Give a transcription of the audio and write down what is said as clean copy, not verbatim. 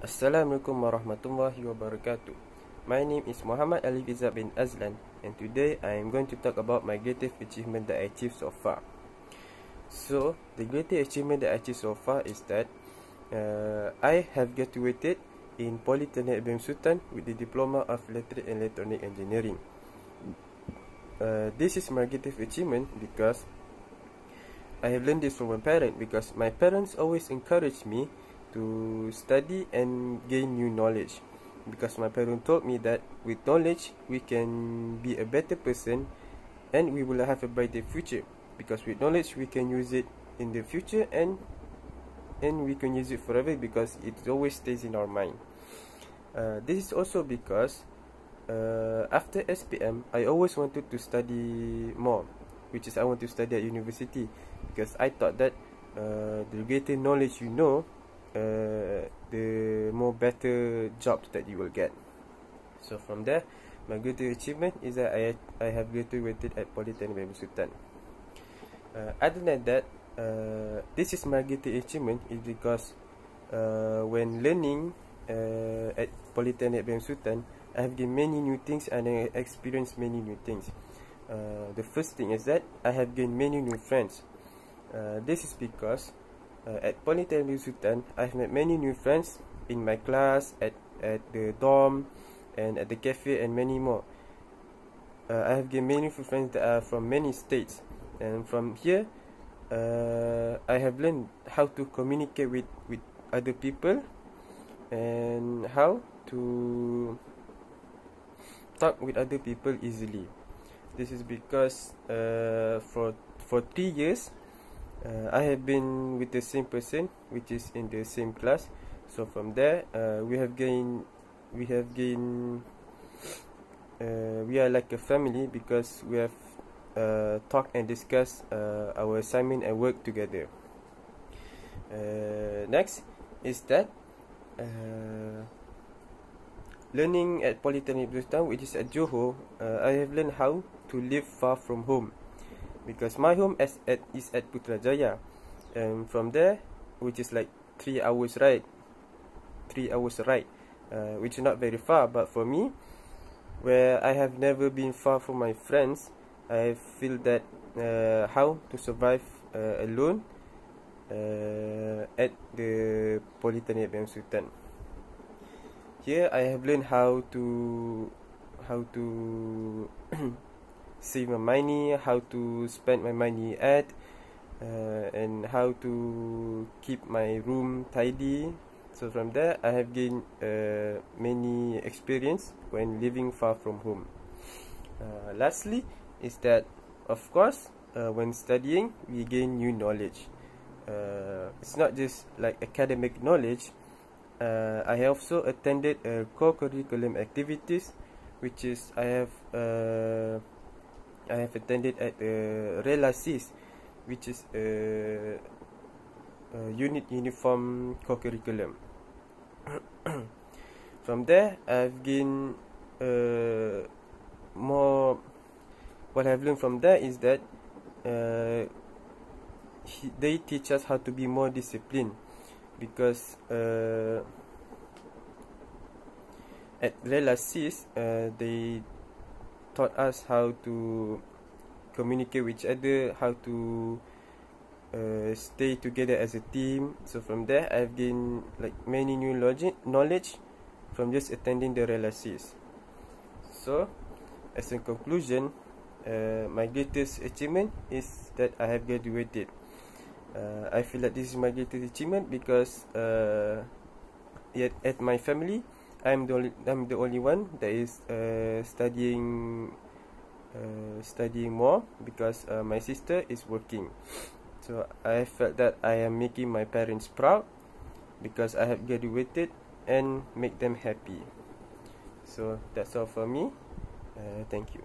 Assalamualaikum warahmatullahi wabarakatuh. My name is Muhammad Ali Fiza bin Azlan, and today I am going to talk about my greatest achievement that I achieved so far. So, the greatest achievement that I achieved so far is that I have graduated in Polytechnic Ibrahim Sultan with the Diploma of Electric and Electronic Engineering. This is my greatest achievement because I have learned this from my parents, because my parents always encourage me to study and gain new knowledge, because my parents told me that with knowledge we can be a better person and we will have a brighter future, because with knowledge we can use it in the future and we can use it forever, because it always stays in our mind. This is also because after SPM I always wanted to study more, which is I want to study at university, because I thought that the greater knowledge you know, the more better jobs that you will get. So from there, my greatest achievement is that I have graduated at Polytechnic Ibrahim Sultan. Other than that, this is my greatest achievement is because when learning at Polytechnic Ibrahim Sultan, I have gained many new things and I experienced many new things. The first thing is that I have gained many new friends. This is because at Polytechnic Sultan, I've met many new friends in my class, at the dorm, and at the cafe, and many more. I have gained many new friends that are from many states, and from here, I have learned how to communicate with other people and how to talk with other people easily. This is because for 3 years, I have been with the same person, which is in the same class. So from there, we are like a family, because we have talked and discussed our assignment and work together. Next is that learning at Polytechnic Sultan, which is at Johor, I have learned how to live far from home, because my home is at Putrajaya, and from there, which is like 3 hours ride, which is not very far, but for me, where I have never been far from my friends, I feel that how to survive alone at the Polytechnic Ibrahim Sultan. Here I have learned how to save my money, how to spend my money at, and how to keep my room tidy. So from there, I have gained many experience when living far from home. Lastly is that, of course, when studying, we gain new knowledge. It's not just like academic knowledge. I have also attended co-curriculum activities, which is I have attended at RELASIS, which is a unit uniform co-curriculum. From there, I've gained more. What I've learned from there is that they teach us how to be more disciplined, because at RELASIS, they taught us how to communicate with each other, how to stay together as a team. So from there, I've gained like many new knowledge from just attending the RELASIS. So, as a conclusion, my greatest achievement is that I have graduated. I feel that this is my greatest achievement because at my family, I'm the only one that is studying more, because my sister is working. So I felt that I am making my parents proud, because I have graduated and make them happy. So that's all for me. Thank you.